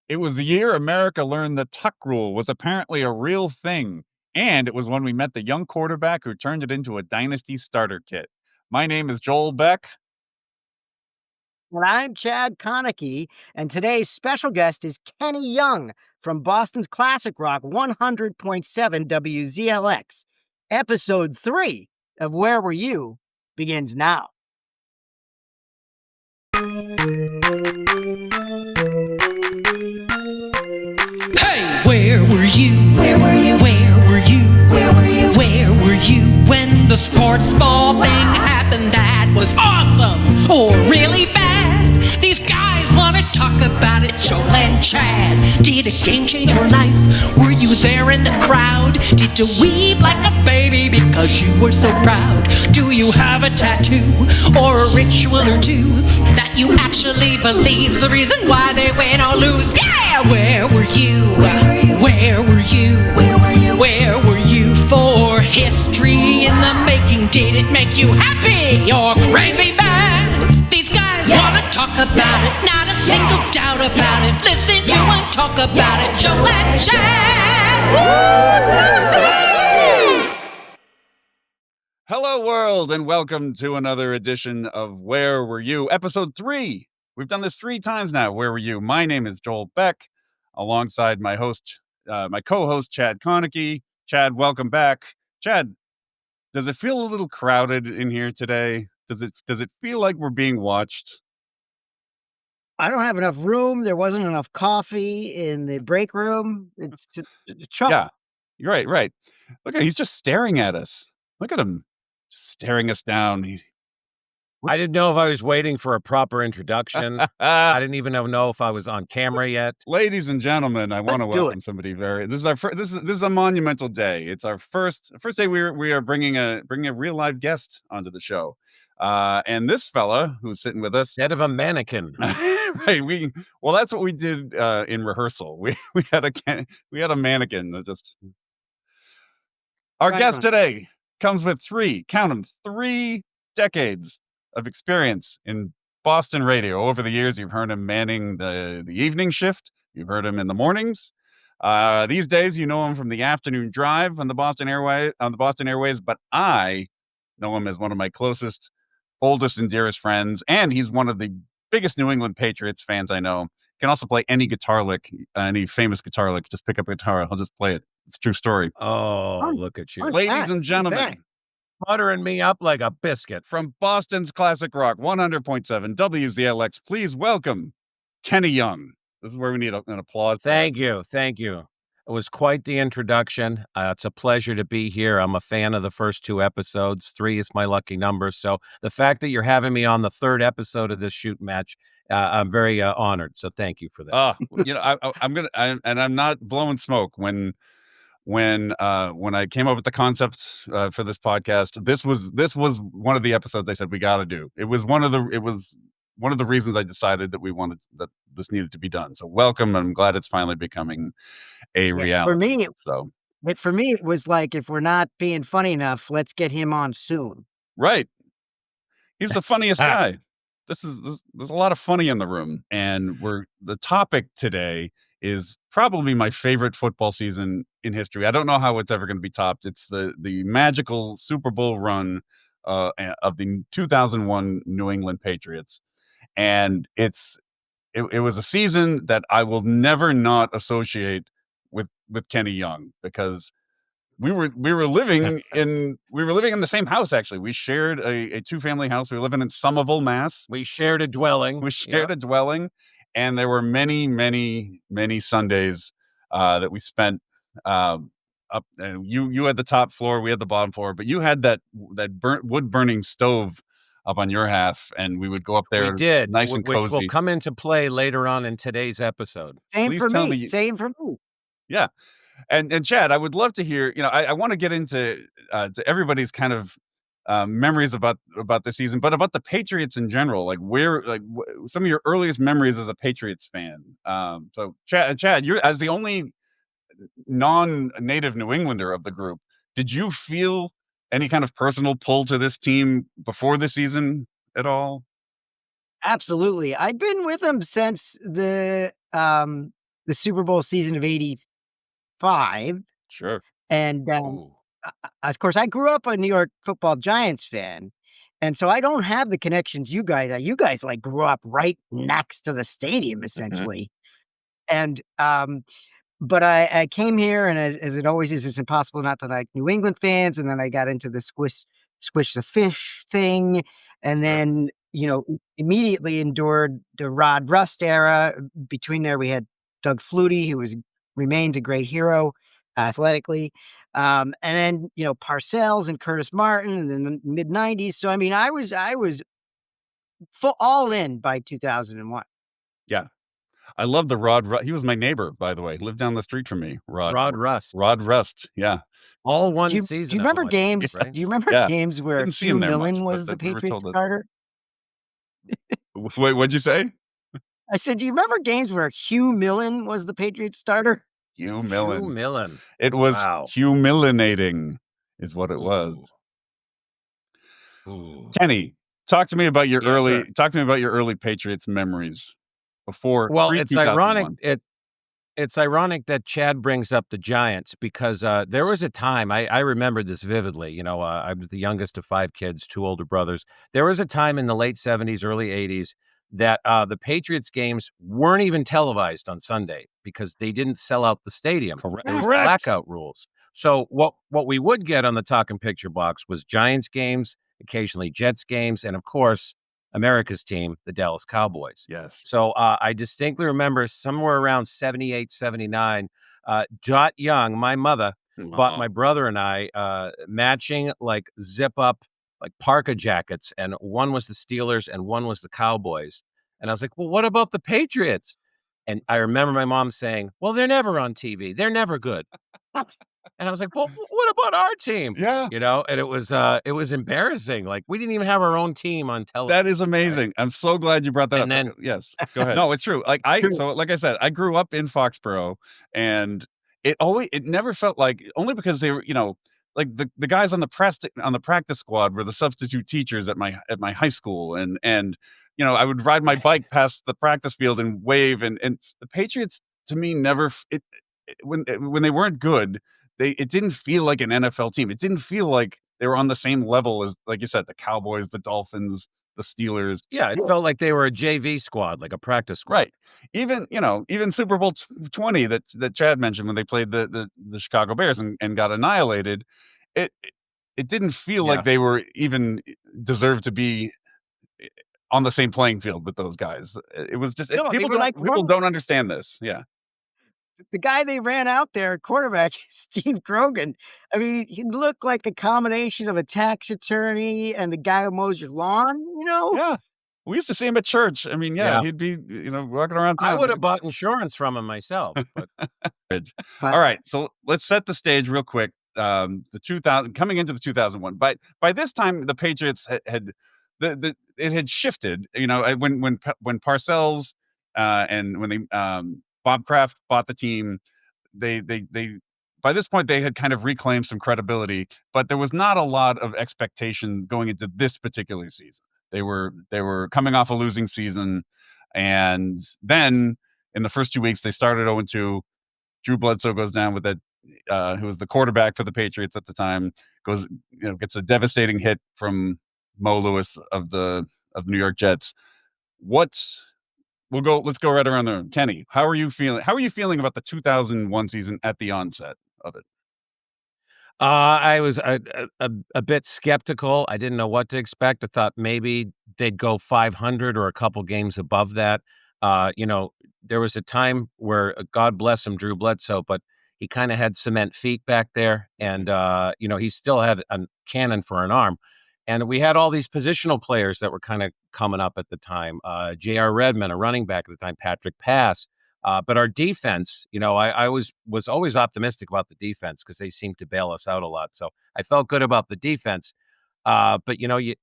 It was the year America learned the tuck rule was apparently a real thing, and it was when we met the young quarterback who turned it into a dynasty starter kit. My name is Joel Beck. And I'm Chad Konecki, and today's special guest is Kenny Young from Boston's classic rock 100.7 WZLX. Episode 3 of Where Were You begins now. Hey, where were you? Where were you? Where were you? Where were you? Where were you when the sports ball thing happened that was awesome or really bad? These guys want to talk about it, Joel and Chad. Did a game change your life? Were you there in the crowd? Did you weep like a baby because you were so proud? Do you have a tattoo or a ritual or two that you actually believe's the reason why they win or lose? Yeah, where were you? Where were you? Where were you? Where were you for history in the making? Did it make you happy or crazy mad? These guys want to talk about it, not a single doubt about it. Listen to them talk about it, Joel and Chad. Hello, world, and welcome to another edition of Where Were You, episode 3. We've done this 3 times now. Where were you? My name is Joel Beck, alongside my co-host Chad Konecki. Chad, welcome back. Chad, does it feel a little crowded in here today? Does it feel like we're being watched? I don't have enough room. There wasn't enough coffee in the break room. It's just trouble. Yeah, you're right. Look at he's just staring at us. Look at him, staring us down. I didn't know if I was waiting for a proper introduction. I didn't even know if I was on camera yet. Ladies and gentlemen, I want to welcome somebody this is our this is a monumental day. It's our first day we are bringing a real live guest onto the show. And this fella who's sitting with us, Instead of a mannequin. right? That's what we did in rehearsal. We had a mannequin that just. Our guest today comes with 3 decades of experience in Boston radio. Over the years, you've heard him manning the evening shift. You've heard him in the mornings. These days, you know him from the afternoon drive on the Boston Airways. But I know him as one of my closest, oldest, and dearest friends, and he's one of the biggest New England Patriots fans I know. Can also play any guitar lick, any famous guitar lick. Just pick up a guitar, I'll just play it. It's a true story. Oh, look at you. Ladies and gentlemen, buttering me up like a biscuit. From Boston's classic rock 100.7 WZLX, please welcome Kenny Young. This is where we need an applause. Thank you. It was quite the introduction. It's a pleasure to be here. I'm a fan of the first 2 episodes. 3 is my lucky number. So the fact that you're having me on the 3rd episode of this shoot match, I'm very honored. So thank you for that. I'm not blowing smoke. When I came up with the concept for this podcast, this was one of the episodes I said we got to do. It was one of the reasons I decided that this needed to be done. So welcome. I'm glad it's finally becoming a reality. For me, it was like, if we're not being funny enough, let's get him on soon. Right. He's the funniest guy. There's a lot of funny in the room, and the topic today is probably my favorite football season in history. I don't know how it's ever going to be topped. It's the magical Super Bowl run of the 2001 New England Patriots. And it was a season that I will never not associate with Kenny Young, because we were living in the same house. Actually, we shared a 2-family house. We were living in Somerville, Mass. We shared a dwelling. A dwelling, and there were many, many, many Sundays that we spent up. And you had the top floor, we had the bottom floor, but you had that wood burning stove up on your half, and we would go up there. We did, nice and cozy. Which will come into play later on in today's episode. Same for me. Yeah. And Chad, I would love to hear, I want to get into to everybody's kind of memories about the season, but about the Patriots in general, like some of your earliest memories as a Patriots fan. So Chad, you're, as the only non-native New Englander of the group, did you feel any kind of personal pull to this team before the season at all? Absolutely. I'd been with them since the the Super Bowl season of '85, Sure. and, Ooh. of course, I grew up a New York Football Giants fan, and so I don't have the connections you guys you guys, like, grew up right next to the stadium, Mhm. essentially, and, but I came here, and as it always is, it's impossible not to like New England fans, and then I got into the Squish the Fish thing, and Sure. then, immediately endured the Rod Rust era. Between there, we had Doug Flutie, who remains a great hero athletically, and then, Parcells and Curtis Martin in the mid-90s. So, I mean, I was full all in by 2001. Yeah. I love the he was my neighbor, by the way, lived down the street from me, Rod Rust. Rod Rust, yeah. All Do one you season of remember them, I think, games right? do you remember Yeah. games where Didn't see Hugh him there much, Millen but was the that we were Patriots told this. starter? Wait, what'd you say? I said, "Do you remember games where Hugh Millen was the Patriots starter?" Hugh Hugh Millen. Millen. It was Wow. humiliating is what it was. Ooh. Ooh. Kenny, Yes, sir. talk to me about your early Patriots memories before Well, it's ironic pre-2001. it's ironic that Chad brings up the Giants because, there was a time I remember this vividly, I was the youngest of 5 kids, 2 older brothers. There was a time in the late '70s, early '80s that, the Patriots games weren't even televised on Sunday because they didn't sell out the stadium. There was Correct. blackout rules. So what we would get on the talking picture box was Giants games, occasionally Jets games, and of course, America's team, the Dallas Cowboys. Yes. So, I distinctly remember somewhere around '78, '79, Dot Young, my mother, bought Aw. my brother and I, matching, like, zip-up, like, parka jackets, and one was the Steelers and one was the Cowboys, and I was like, "Well, what about the Patriots?" And I remember my mom saying, "Well, they're never on TV. They're never good." And I was like, "Well, what about our team?" Yeah. And it was embarrassing, like, we didn't even have our own team on That is television, right? amazing. I'm so glad you brought that up. And then Yes, go ahead. No, it's true. True. Like I said, I grew up in Foxborough, and it never felt like, only because they were, like the guys on the practice squad were the substitute teachers at my high school, and I would ride my bike past the practice field and wave, and the Patriots to me never when they weren't good, it didn't feel like an NFL team. It didn't feel like they were on the same level as, like you said, the Cowboys, the Dolphins, the Steelers. Yeah, it felt like they were a JV squad, like a practice squad. Right. Even Super Bowl 20 that Chad mentioned when they played the Chicago Bears and got annihilated, it it didn't feel like Yeah. they were even deserved to be on the same playing field with those guys. It was just No, they were like people one don't understand this. Yeah. the guy they ran out there, quarterback, Steve Grogan. I mean, he looked like the combination of a tax attorney and the guy who mows your lawn, you know? Yeah. We used to see him at church. I mean, yeah, Yeah. he'd be, walking around I town. would have bought insurance from him myself, but Bridge. But All right, so let's set the stage real quick. The 2000 coming into the 2001. By this time, the Patriots had the it had shifted. When Parcells and when they Bob Kraft bought the team, they by this point they had kind of reclaimed some credibility, but there was not a lot of expectation going into this particular season. They were coming off a losing season, and then in the first 2 weeks they started 0-2. Drew Bledsoe goes down with that, who was the quarterback for the Patriots at the time, gets a devastating hit from Mo Lewis of New York Jets. What's let's go right around the room. Kenny, how are you feeling? How are you feeling about the 2001 season at the onset of it? I was a bit skeptical. I didn't know what to expect. I thought maybe they'd go 500 or a couple games above that. There was a time where, God bless him, Drew Bledsoe, but he kinda had cement feet back there, and, he still had a cannon for an arm. And we had all these positional players that were kinda coming up at the time. J.R. Redmond, a running back at the time, Patrick Pass. But our defense, I was always optimistic about the defense because they seemed to bail us out a lot. So I felt good about the defense. But you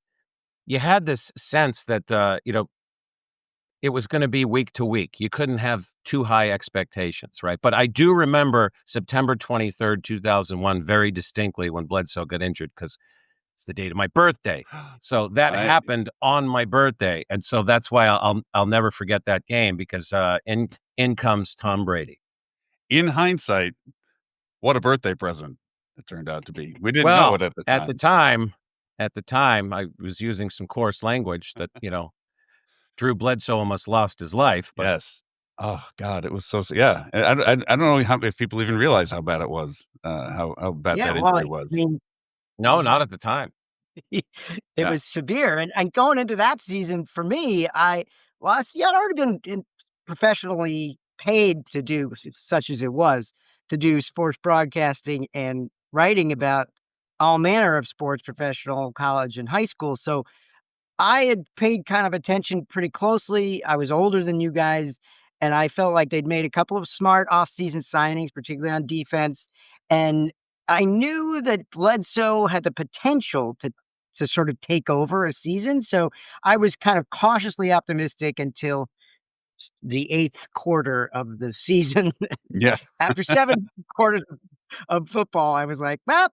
had this sense that it was going to be week to week. You couldn't have too high expectations, right? But I do remember September 23rd, 2001, very distinctly when Bledsoe got injured because It's the date of my birthday. So that happened on my birthday. And so that's why I'll never forget that game, because in comes Tom Brady. In hindsight, what a birthday present it turned out to be. We didn't know Well, it at the at time. the time, I was using some coarse language that, Drew Bledsoe almost lost his life, but Yes. Oh god, it was so yeah. I don't know if people even realize how bad it was, how bad Yeah, that well, I injury was. mean, no, not at the time. it Yeah. was severe, and going into that season for me, I'd already been professionally paid to do such as it was to do sports broadcasting and writing about all manner of sports, professional, college, and high school. So I had paid kind of attention pretty closely. I was older than you guys, and I felt like they'd made a couple of smart offseason signings, particularly on defense. And I knew that Bledsoe had the potential to sort of take over a season. So I was kind of cautiously optimistic until the eighth quarter of the season. Yeah. After 7 quarters of football, I was like, well,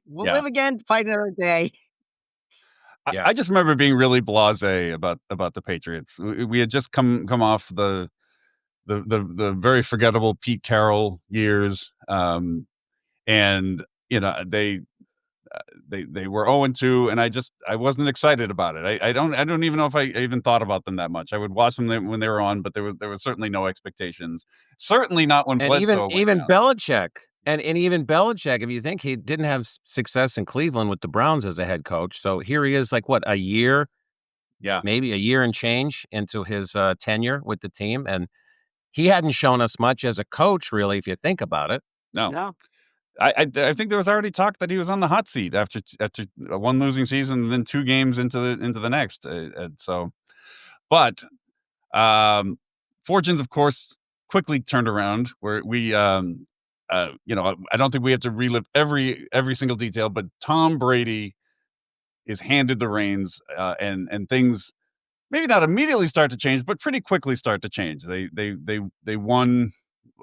we'll Yeah. live again, fight another day. Yeah. I just remember being really blasé about the Patriots. We had just come off the very forgettable Pete Carroll years, and, they were 0-2, and I wasn't excited about it. I don't even know if I even thought about them that much. I would watch them when they were on, but there was certainly no expectations. Certainly not when And even Bledsoe went even down. Belichick, and even Belichick, if you think he didn't have success in Cleveland with the Browns as a head coach, so here he is, like, what, a year, Yeah. maybe a year and change into his tenure with the team, and he hadn't shown us much as a coach, really, if you think about it. No. No. I think there was already talk that he was on the hot seat after one losing season and then 2 games into the next, and so but, fortunes, of course, quickly turned around where I don't think we have to relive every single detail, but Tom Brady is handed the reins, and things maybe not immediately start to change, but pretty quickly start to change. They won,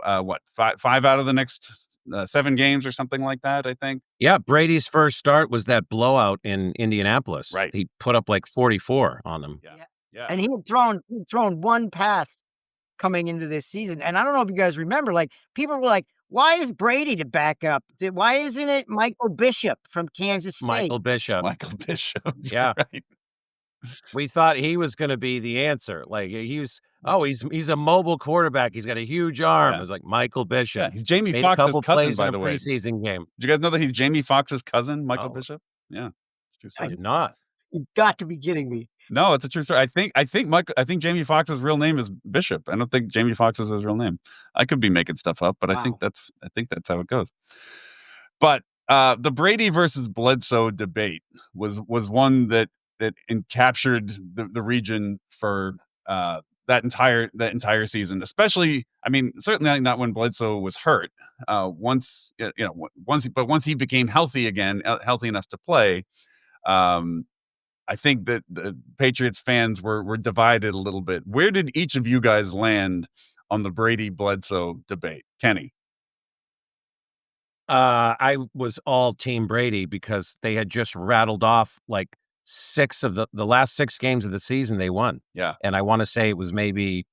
what, 5 out of the next, 7 games or something like that, I think. Yeah, Brady's first start was that blowout in Indianapolis. Right. He put up, like, 44 on them. Yeah. Yeah. Yeah. And he had thrown one pass coming into this season. And I don't know if you guys remember, like, people were like, why is Brady to back up? Why isn't it Michael Bishop from Kansas State? Michael Bishop. Michael Bishop. Yeah. Right. We thought he was gonna be the answer. Like, he's a mobile quarterback. He's got a huge arm. Yeah. It was like Michael Bishop. Yeah, he's Jamie Made a Foxx's couple cousin, plays in by a the way. preseason game. Did you guys know that he's Jamie Foxx's cousin, Michael Oh. Bishop? Yeah, it's a true I story. did not. You got to be kidding me. No, it's a true story. I think Jamie Foxx's real name is Bishop. I don't think Jamie Foxx is his real name. I could be making stuff up, but I think Wow. that's how it goes. But the Brady versus Bledsoe debate was one that captured the region for that entire season. Especially, I mean, certainly not when Bledsoe was hurt. Once he became healthy again, healthy enough to play. I think that the Patriots fans were divided a little bit. Where did each of you guys land on the Brady Bledsoe debate? Kenny. I was all team Brady because they had just rattled off like 6 of the last 6 games of the season they won. Yeah. And I wanna say it was maybe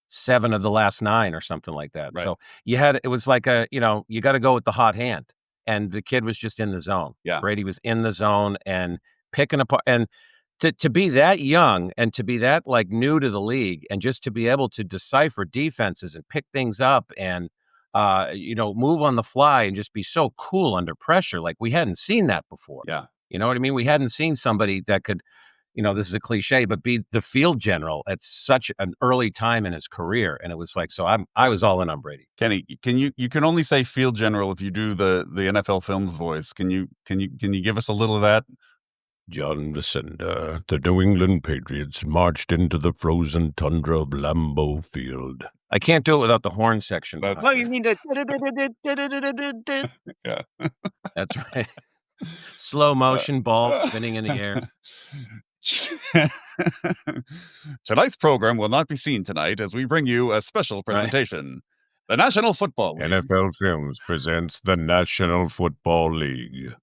7 of the last 9 or something like that. Right. So it was like you gotta go with the hot hand, and the kid was just in the zone. Yeah. Brady was in the zone and picking apart, and to be that young and to be that, like, new to the league and just to be able to decipher defenses and pick things up and, move on the fly and just be so cool under pressure, like, we hadn't seen that before. Yeah. You know what I mean? We hadn't seen somebody that could, this is a cliche, but be the field general at such an early time in his career. And it was like, so I was all in on Brady. Kenny, you can only say field general if you do the NFL Films voice. Can you give us a little of that? John Vicenda, the New England Patriots marched into the frozen tundra of Lambeau Field. I can't do it without the horn section. That's- Oh, you mean the Yeah. That's right. Slow motion ball spinning in the air. Tonight's program will not be seen tonight as we bring you a special presentation. The National Football League. NFL Films presents the National Football League.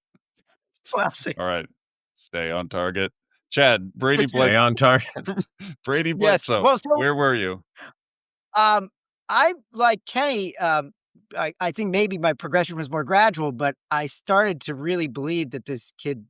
Well, see. All right. Stay on target. Chad, Brady Which is, Stay on target. Brady yes. Bledsoe. Well, so Where were you? um, I like Kenny. I think maybe my progression was more gradual, but I started to really believe that this kid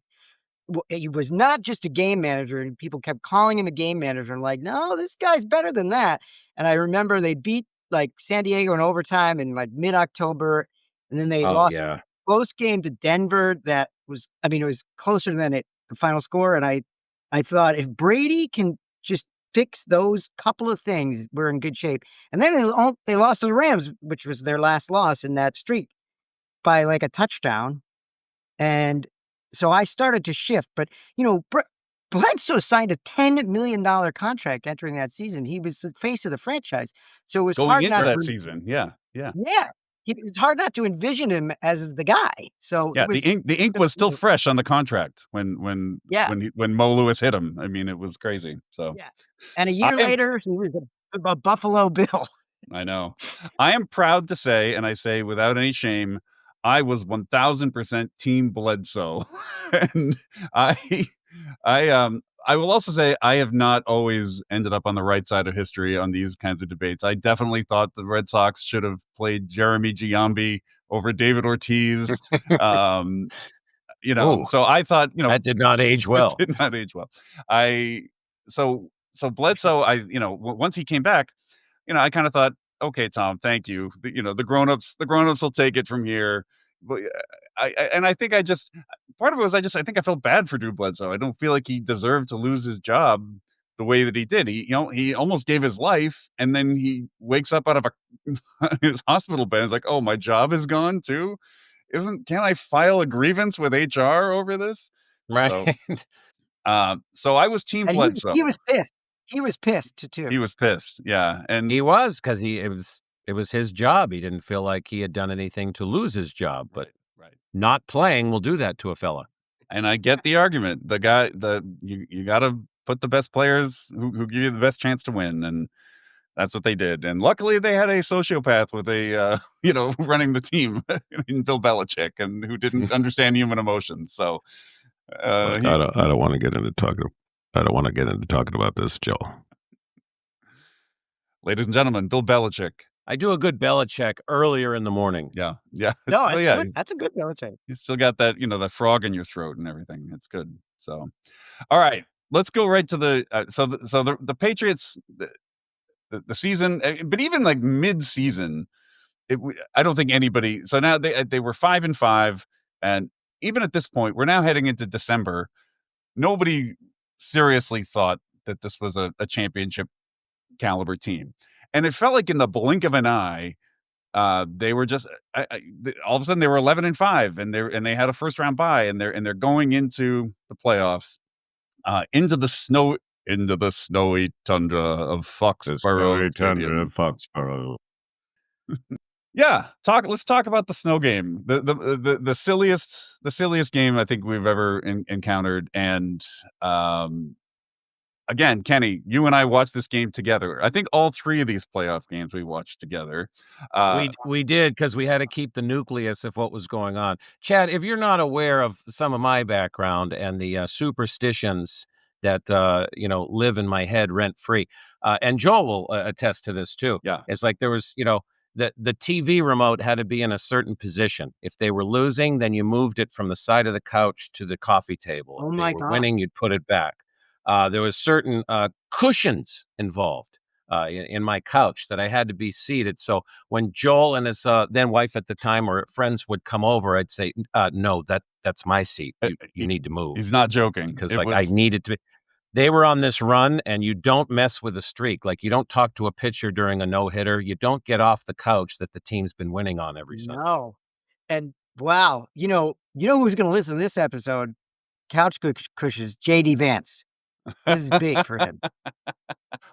he was not just a game manager, and people kept calling him a game manager. And like, no, this guy's better than that. And I remember they beat like San Diego in overtime in like mid-October, and then they Oh, lost yeah. close game to Denver. That was, I mean, it was closer than the final score. And I thought if Brady can just fix those couple of things, we're in good shape. And then they lost to the Rams, which was their last loss in that streak by like a touchdown. And so I started to shift, but Bledsoe signed a $10 million contract entering that season. He was the face of the franchise. So it was Going hard into not that to, season. Yeah. Yeah. yeah, it's hard not to envision him as the guy. So it Yeah. was, The ink was still fresh on the contract yeah, when Mo Lewis hit him. I mean, it was crazy. So yeah. And a I year am later, he was a Buffalo Bill. I know. I am proud to say, and I say without any shame, I was 1000% team Bledsoe. And I I will also say I have not always ended up on the right side of history on these kinds of debates. I definitely thought the Red Sox should have played Jeremy Giambi over David Ortiz. Um, Oh, so I thought, that did not age it well. did not age well. I so Bledsoe, once he came back, I kind of thought, okay, Tom, thank you. The grown-ups will take it from here. But and I think part of it was I think I felt bad for Drew Bledsoe. I don't feel like he deserved to lose his job the way that he did. He almost gave his life, and then he wakes up out of his hospital bed and is like, oh, my job is gone too. Can't I file a grievance with HR over this? Right. So I was team And Bledsoe. he was pissed. He was pissed too. He was pissed. Yeah. And He was, 'cause it was his job. He didn't feel like he had done anything to lose his job, but right. not playing will do that to a fella. And I get the argument. You got to put the best players who give you the best chance to win, and that's what they did. And luckily, they had a sociopath with running the team in Bill Belichick, and who didn't understand human emotions. So Look, he, I don't want to get into talking. I don't want to get into talking about this, Joe. ladies and gentlemen, Bill Belichick. I do a good Belichick earlier in the morning. Yeah, yeah. No, Well, yeah. good. That's a good Belichick. You still got that, that frog in your throat and everything. It's good. So, all right, let's go right to the the Patriots, the season, but even like mid-season, I don't think anybody. So now they were 5-5, and even at this point, we're now heading into December. Nobody seriously thought that this was a championship caliber team, and it felt like in the blink of an eye, they were just all of a sudden they were 11-5, and they had a first round bye, and they're going into the playoffs, into the snowy tundra of Foxborough Stadium. Foxborough. Yeah, let's talk about the snow game. The silliest game I think we've ever encountered. And again, Kenny, you and I watched this game together. I think all three of these playoff games we watched together. We did, because we had to keep the nucleus of what was going on. Chad, if you're not aware of some of my background and the superstitions that live in my head rent free, and Joel will attest to this too. Yeah. It's like there was the TV remote had to be in a certain position. If they were losing, then you moved it from the side of the couch to the coffee table. Oh If my they were God. winning, you'd put it back. There was certain cushions involved in my couch that I had to be seated. So when Joel and his then wife at the time or friends would come over, I'd say, "No, that's my seat. You need to move." He's not joking, because it I was needed to be. They were on this run, and you don't mess with a streak. Like, you don't talk to a pitcher during a no-hitter. You don't get off the couch that the team's been winning on every Sunday. No. And wow, who's going to listen to this episode? Couch cushions, JD Vance. This is big for him.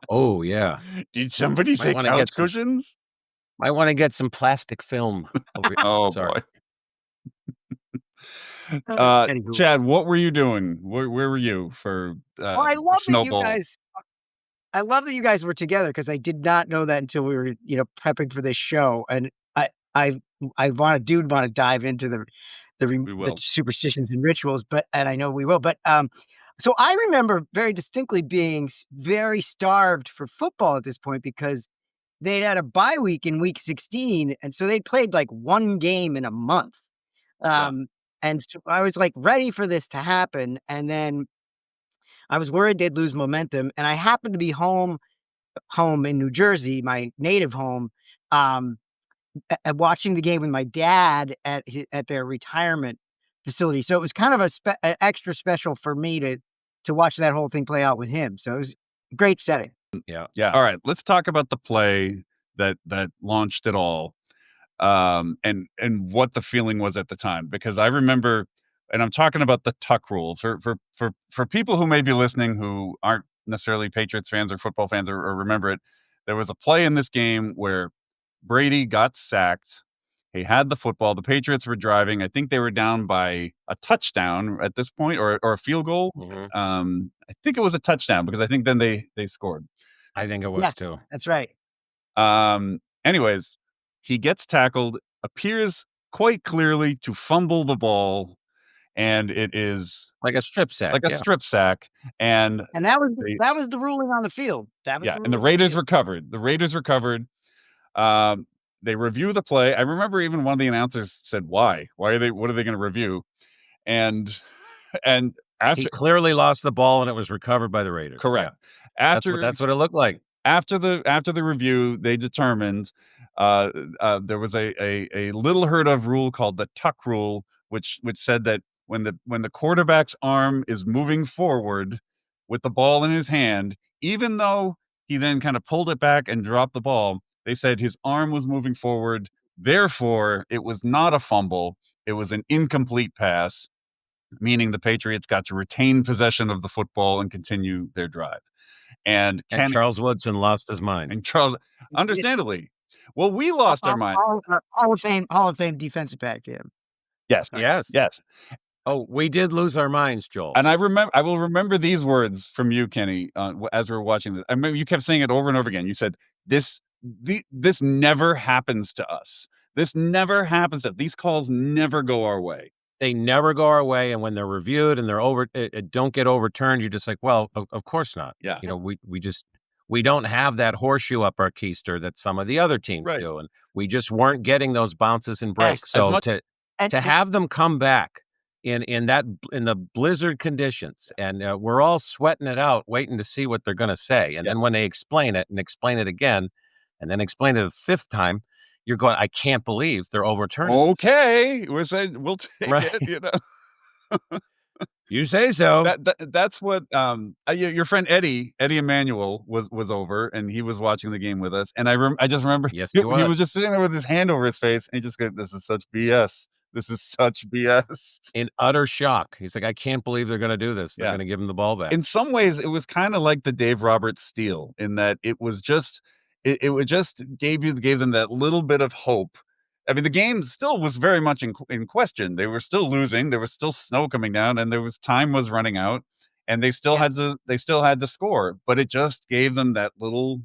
Oh, yeah. Did somebody say wanna couch get some- cushions? Might wanna get some plastic film over Oh Sorry. boy. Anywho. Chad, what were you doing? Where were you for Well, I love that you Snowball? guys. I love that you guys were together, because I did not know that until we were, prepping for this show. And I want to dive into We the will. superstitions and rituals, and I know we will. But so I remember very distinctly being very starved for football at this point because they'd had a bye week in week 16, and so they'd played like one game in a month. Yeah. And so I was like ready for this to happen, and then I was worried they'd lose momentum, and I happened to be home in New Jersey, my native home, um, watching the game with my dad at their retirement facility. So it was kind of a extra special for me to watch that whole thing play out with him. So it was a great setting. Yeah. Yeah. All right. Let's talk about the play that launched it all, and what the feeling was at the time. Because I remember, and I'm talking about the tuck rule for people who may be listening who aren't necessarily Patriots fans or football fans or remember it. There was a play in this game where Brady got sacked. He had the football. The Patriots were driving. I think they were down by a touchdown at this point, or a field goal. Mhm. I think it was a touchdown because I think then they scored. I think it was Yeah, too. that's right. Anyways, he gets tackled, appears quite clearly to fumble the ball, and it is Like a strip sack. like a Yeah. strip sack. And And they, that was the ruling on the field. That was yeah, the and the ruling on the Raiders field. recovered. The Raiders recovered. Um, they review the play. I remember even one of the announcers said, "Why? Why are they? What are they going to review?" And and He after clearly lost the ball and it was recovered by the Raiders. Yeah. correct after That's what it looked like. after the review, they determined there was a little heard of rule called the tuck rule, which said that when the quarterback's arm is moving forward with the ball in his hand, even though he then kind of pulled it back and dropped the ball, they said his arm was moving forward. Therefore, it was not a fumble. It was an incomplete pass, meaning the Patriots got to retain possession of the football and continue their drive. And And Ken Charles Woodson lost his mind. and Charles, Yeah, understandably. Well, we lost our mind. Hall of Fame defensive back. Yeah. Yes, Yes. yes. Oh, we did lose our minds, Joel. And I will remember these words from you, Kenny, as we were watching this. I remember you kept saying it over and over again. You said, this never happens to us. This never happens to these calls never go our way." They never go our way, and when they're reviewed and don't get overturned, you're just like, well, of course not. Yeah. You know, we don't have that horseshoe up our keister that some of the other teams Right. do, and we just weren't getting those bounces and Yes, breaks. as So much And to have them come back in the blizzard conditions, and we're all sweating it out, waiting to see what they're going to say, and Yeah. then when they explain it and explain it again, and then explain it a fifth time, you're going, I can't believe they're overturning this. okay, we said we'll take Right. it, you know. You say so. That's what your friend Eddie Emanuel was over, and he was watching the game with us, and I just remember Yes, he he was. was just sitting there with his hand over his face, and he just goes, "This is such BS. This is such BS." In utter shock. He's like, I can't believe they're going to do this. They're Yeah. going to give him the ball back. In some ways, it was kind of like the Dave Roberts steal in that it was just it would just gave them that little bit of hope. I mean, the game still was very much in question. They were still losing. There was still snow coming down, and time was running out, and they still had to score. But it just gave them that little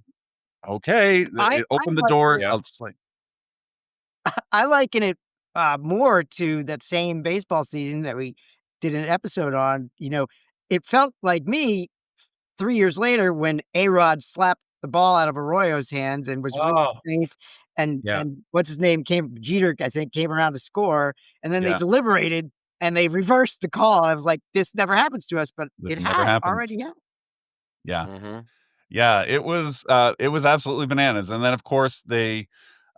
okay. It opened the door. Yeah. It's like I liken it more to that same baseball season that we did an episode on. You know, it felt like me 3 years later when A-Rod slapped the ball out of Arroyo's hands and was really Oh, safe, yeah. and what's his name Jeter, I think, came around to score, and then they Yeah. deliberated and they reversed the call. I was like, this never happens to us, but This it never had happens. already happened. yeah. Mhm. Yeah, it was absolutely bananas. And then of course they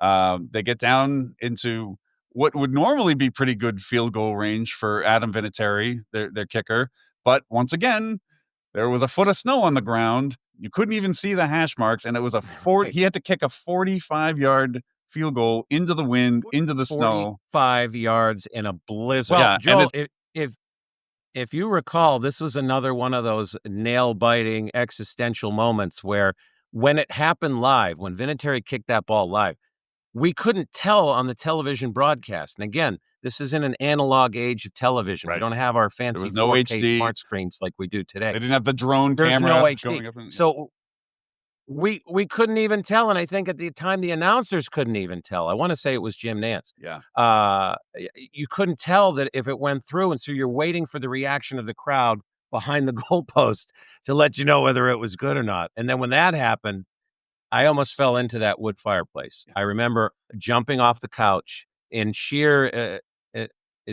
get down into what would normally be pretty good field goal range for Adam Vinatieri, their kicker. But once again, there was a foot of snow on the ground. You couldn't even see the hash marks, and it was he had to kick a 45-yard field goal into the wind, into the snow. 45 yards in a blizzard. Yeah, Well, and Joel, if you recall, this was another one of those nail-biting existential moments where when it happened live, when Vinatieri kicked that ball live, we couldn't tell on the television broadcast. And again, this is in an analog age of television. We Right. don't have our There fancy was no 4K HD. smart screens like we do They today. didn't have the drone There's camera no HD. going up. So We couldn't even tell, and I think at the time the announcers couldn't even tell. I wanna say it was Jim Nantz. Yeah. You couldn't tell that if it went through, and so you're waiting for the reaction of the crowd behind the goalpost to let you know whether it was good or not, and then when that happened, I almost fell into that wood fireplace. I remember jumping off the couch in sheer,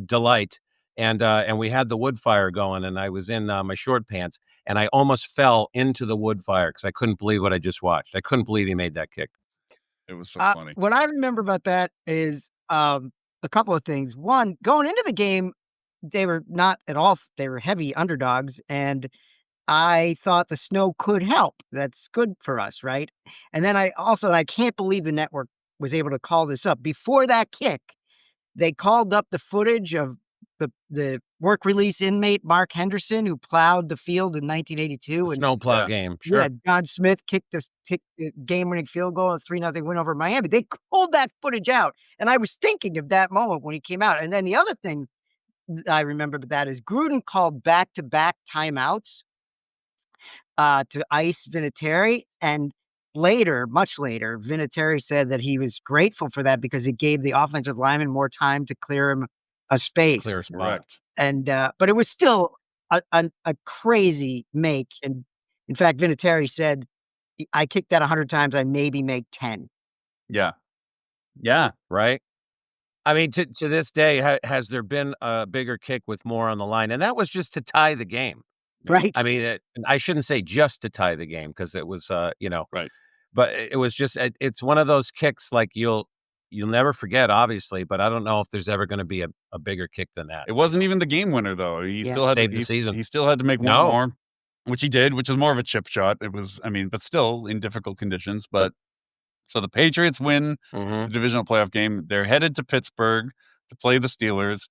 delight, and we had the wood fire going, and I was in, my short pants, and I almost fell into the wood fire because I couldn't believe what I just watched. I couldn't believe he made that kick. It was so funny. What I remember about that is a couple of things. One, going into the game, they were not at all, they were heavy underdogs. And I thought the snow could help. That's good for us, right? And then I can't believe the network was able to call this up. Before that kick, they called up the footage of the work release inmate Mark Henderson, who plowed the field in 1982. And Snowplow Yeah. game, sure. yeah, John Smith kicked the game-winning field goal, a 3-0 win over Miami. They pulled that footage out, and I was thinking of that moment when he came out. And then the other thing I remember about that is Gruden called back-to-back timeouts to ice Vinatieri, and later, much later, Vinatieri said that he was grateful for that because it gave the offensive lineman more time to clear him a space. Clear spot. Correct. And but it was still a crazy make. And in fact, Vinatieri said, "I kicked that 100 times. I maybe make 10." Yeah. Yeah. Right? I mean, to this day, has there been a bigger kick with more on the line? And that was just to tie the game. Right? I mean, I shouldn't say just to tie the game because it was, Right. but it was just it's one of those kicks like you'll never forget, obviously, but I don't know if there's ever gonna be a bigger kick than that. It wasn't even the game winner though. He Yeah. still had to, Saved the season. he still had to make one No. more, which he did, which is more of a chip shot. It was, I mean, but still in difficult conditions. But so the Patriots win the Mhm. divisional playoff game. They're headed to Pittsburgh to play the Steelers,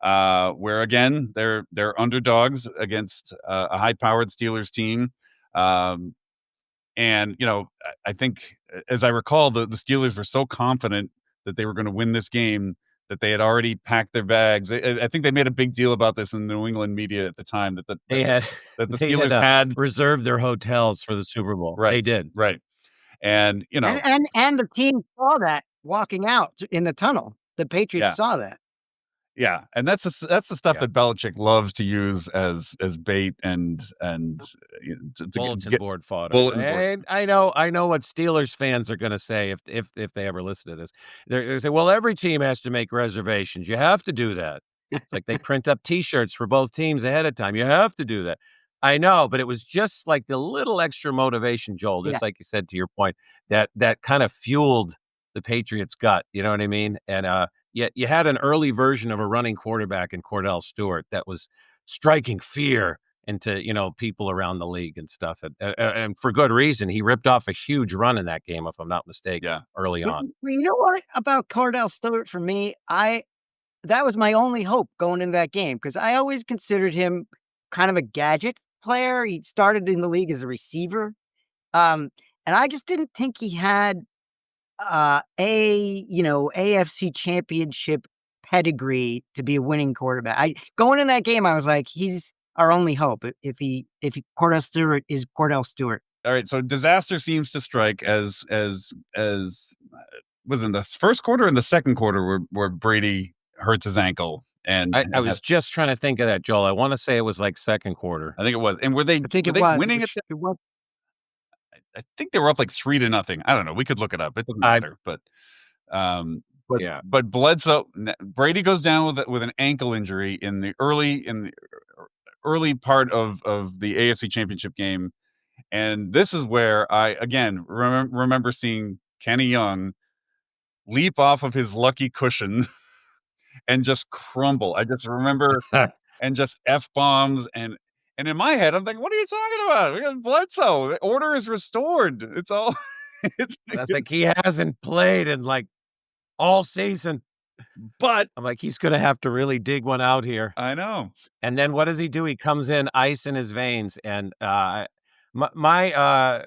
where again they're underdogs against a high-powered Steelers team. Um, and I think, as I recall, the Steelers were so confident that they were going to win this game that they had already packed their bags. I think they made a big deal about this in the New England media at the time that They had that the they had, Steelers had. reserved their hotels for the Super Bowl. Right, They did. right, and And the team saw that walking out in the tunnel. The Patriots Yeah. saw that. yeah, and that's the stuff Yeah. that Belichick loves to use as bait and to Bulletin get board fodder. bulletin board. And I know what Steelers fans are gonna say if they ever listen to this. They're gonna say, "Well, every team has to make reservations. You have to do that." It's like they print up T-shirts for both teams ahead of time. You have to do that. I know, but it was just like the little extra motivation, Joel, Yeah. just like you said to your point, that kind of fueled the Patriots' gut, you know what I mean? And, you had an early version of a running quarterback in Cordell Stewart that was striking fear into, people around the league and stuff, and for good reason. He ripped off a huge run in that game, if I'm not mistaken, Yeah. early Well, on. you know what about Cordell Stewart for me? That was my only hope going into that game because I always considered him kind of a gadget player. He started in the league as a receiver. And I just didn't think he had AFC championship pedigree to be a winning quarterback. Going in that game, I was like, he's our only hope. If Cordell Stewart is Cordell Stewart. All right, so disaster seems to strike as was in the first quarter and the second quarter where Brady hurts his ankle and I was just trying to think of that, Joel. I wanna say it was, like, second quarter. I think it was. And I think were it they was. winning it? It was. I think they were up like 3-0. I don't know. We could look it up. It doesn't I matter. But Yeah. but Bledsoe Brady goes down with an ankle injury in the early part of the AFC Championship game, and this is where I again remember seeing Kenny Young leap off of his lucky cushion and just crumble. I just remember and just F bombs and in my head I'm like, what are you talking about? We got Bledsoe. The order is restored. It's all it's That's like he hasn't played in, like, all season. but I'm like, he's gonna have to really dig one out here. I know. And then what does he do? He comes in, ice in his veins, and, my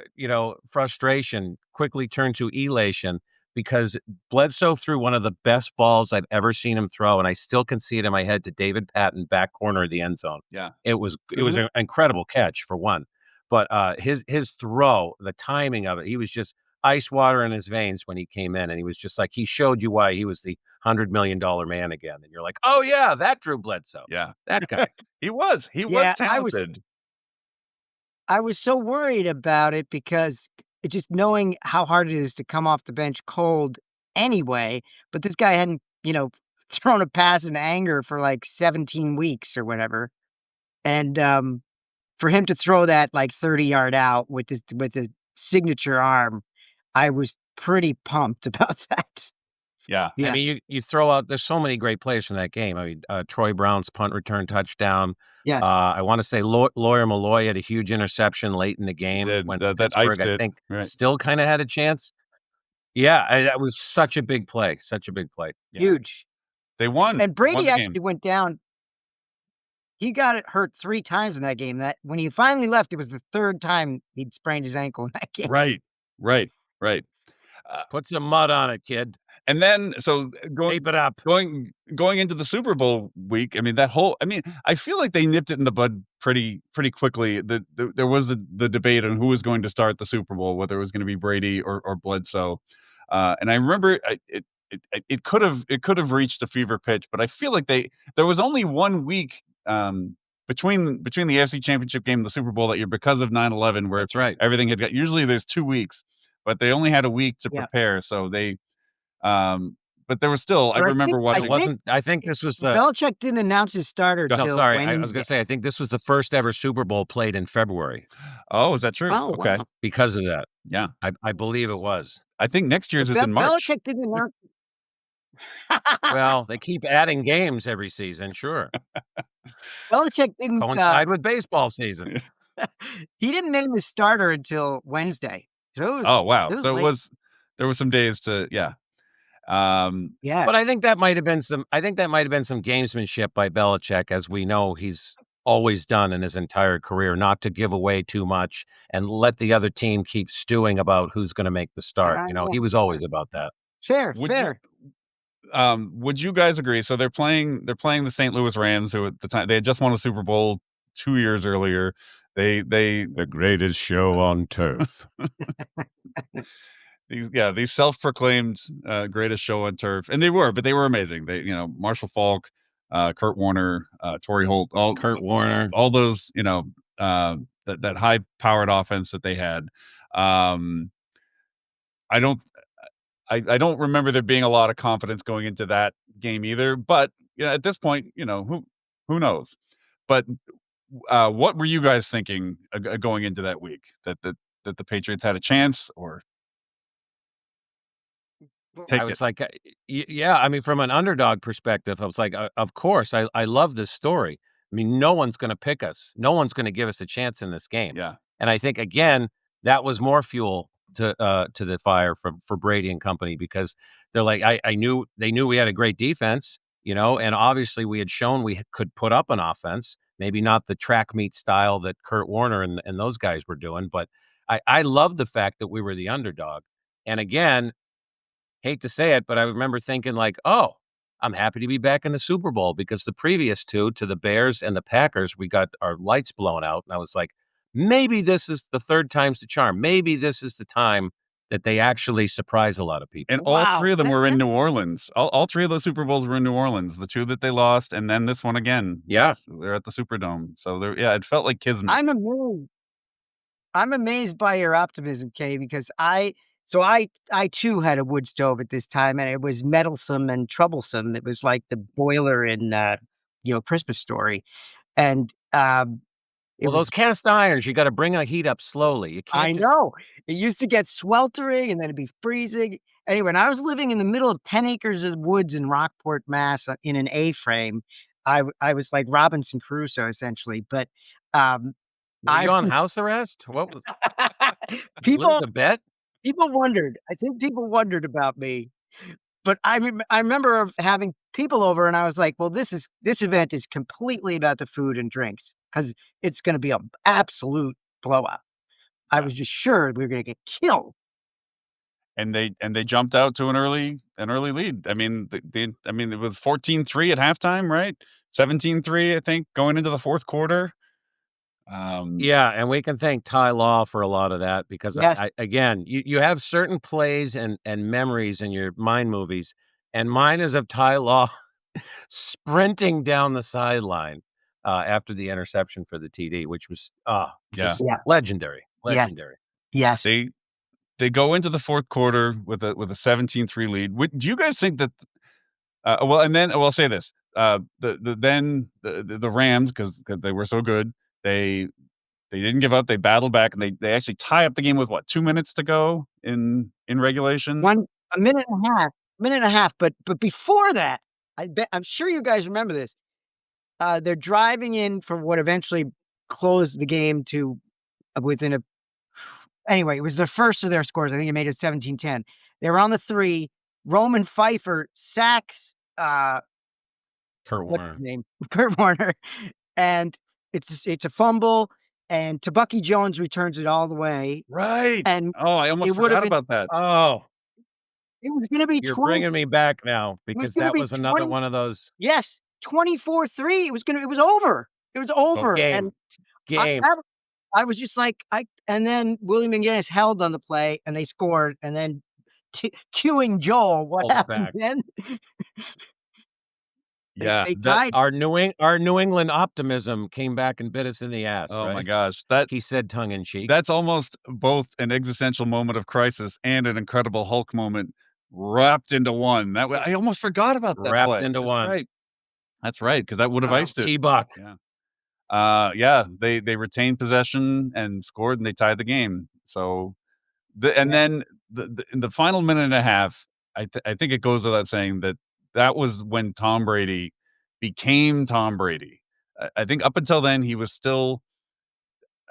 frustration quickly turned to elation because Bledsoe threw one of the best balls I've ever seen him throw, and I still can see it in my head, to David Patton, back corner of the end zone. Yeah. It was an incredible catch, for one. But his throw, the timing of it, he was just ice water in his veins when he came in, and he was just like he showed you why he was the $100 million man again, and you're like, oh yeah, that Drew Bledsoe, Yeah. that guy. He was Yeah, talented. I was so worried about it because just knowing how hard it is to come off the bench cold anyway, but this guy hadn't, thrown a pass in anger for like 17 weeks or whatever. And for him to throw that like 30-yard out with his signature arm, I was pretty pumped about that. Yeah. I mean, you throw out there's so many great plays from that game. I mean, Troy Brown's punt return touchdown. Yes. I wanna say Lawyer Malloy had a huge interception late in the He game did. when That Pittsburgh, iced I it. think, Right. still kinda had a chance. Yeah, that was such a big play, such a big play. Yeah. Huge. They won. And They won Brady the actually game. went down. He got it hurt 3 times in that game. That when he finally left, it was the 3rd time he'd sprained his ankle in that game. Right. Right. Right. Put some mud on it, kid. And then Tape it up. going into the Super Bowl week, I mean, I feel like they nipped it in the bud pretty quickly. There was the debate on who was going to start the Super Bowl, whether it was gonna be Brady or Bledsoe. And I remember it could have reached a fever pitch, but I feel like there was only 1 week, between the AFC Championship game and the Super Bowl that year because of 9/11 where That's right. everything had got usually there's 2 weeks, but they only had a week to Yeah. prepare, so but there was still I But remember I watching. think I think this was the Belichick didn't announce his starter No, till sorry, Wednesday. I was gonna say, I think this was the first ever Super Bowl played in February Oh, is that true? Oh, Okay. wow. because of that. Yeah. I believe it was. I think next year's But is in March. Belichick didn't announce. Well, they keep adding games every season, sure. Belichick didn't. Coincide with baseball season. He didn't name his starter until Wednesday. So it was. Oh, wow. It was So late. there was some days to yeah. Um, Yeah. But I think that might have been some gamesmanship by Belichick, as we know he's always done in his entire career, not to give away too much and let the other team keep stewing about who's gonna make the start, he was always about that. Fair. would Fair. would you guys agree? So they're playing the St. Louis Rams, who at the time they had just won a Super Bowl 2 years earlier. They The greatest show on turf. these self-proclaimed greatest show on turf, and they were amazing. They Marshall Faulk, Kurt Warner, Torrey Holt, Kurt Warner. all those that high-powered offense that they had. I don't I don't remember there being a lot of confidence going into that game either. But at this point, who knows? But what were you guys thinking going into that week? That the Patriots had a chance, or take I it? was like, yeah, I mean, from an underdog perspective, I was like, of course, I love this story. I mean, no one's gonna pick us. No one's gonna give us a chance in this game. Yeah. And I think, again, that was more fuel to the fire for Brady and company, because they're like, they knew we had a great defense, and obviously we had shown we could put up an offense, maybe not the track meet style that Kurt Warner and those guys were doing, but I love the fact that we were the underdog. And again, hate to say it, but I remember thinking like, oh, I'm happy to be back in the Super Bowl, because the previous two, to the Bears and the Packers, we got our lights blown out. And I was like, maybe this is the third time's the charm. Maybe this is the time that they actually surprise a lot of people. And all Wow. three of them were in New Orleans. All three of those Super Bowls were in New Orleans. The two that they lost, and then this one again. Yeah. They're at the Superdome. So it felt like kismet. I'm amazed by your optimism, Kenny, because I too had a wood stove at this time, and it was meddlesome and troublesome. It was like the boiler in Christmas Story, and Well, those cast irons, you got to bring a heat up slowly. You can't. I know. It used to get sweltering and then it'd be freezing. Anyway, when I was living in the middle of 10 acres of woods in Rockport, Mass, in an A-frame, I was like Robinson Crusoe, essentially. But Were you on house arrest? What was people the bet? people wondered. I think people wondered about me. But I remember having people over, and I was like, well, this event is completely about the food and drinks, because it's going to be an absolute blowout. I was just sure we were going to get killed. And they jumped out to an early lead. I mean, it was 14-3 at halftime, right? 17-3, I think, going into the fourth quarter. Yeah, and we can thank Ty Law for a lot of that because Yes. again, you have certain plays and memories in your mind movies, and mine is of Ty Law sprinting down the sideline, after the interception for the TD, which was, Yeah. just Yeah. legendary, Yes. legendary. Yes. They go into the 4th quarter with a 17-3 lead. Do you guys think that well, and then well, I'll say this, the Rams, 'cause they were so good, they didn't give up, they battled back, and they actually tie up the game with what, 2 minutes to go in regulation? A minute and a half, but before that, I'm sure you guys remember this. They're driving in for what eventually closed the game to within a anyway, it was the first of their scores. I think it made it 17-10. They were on the 3. Roman Pfeiffer sacks, Kurt what's Warner. his name? Kurt Warner, and it's a fumble, and Tabucky Jones returns it all the way, Right! and Oh, I almost it would have forgot been about that. Oh, it was gonna be you're 20 bringing me back now it was because gonna that be was another 20 one of those. yes, 24-3. It was over. It was Oh, over, and game, I game. that I was just like, and then Willie McGinnis held on the play, and they scored, and then cueing Joel, what Pulled it happened back. then? Yeah, They that tied. Our New England optimism came back and bit us in the ass, oh my right? gosh, He said tongue in cheek. that's almost both an existential moment of crisis and an Incredible Hulk moment wrapped into one. I almost forgot about that Wrapped play. into That's one. right. That's right, because that would have iced it. T-Buck. Yeah. Yeah, they retained possession and scored, and they tied the game. So, and Yeah, then in the final minute and a half, I think it goes without saying that that was when Tom Brady became Tom Brady. I think up until then, he was still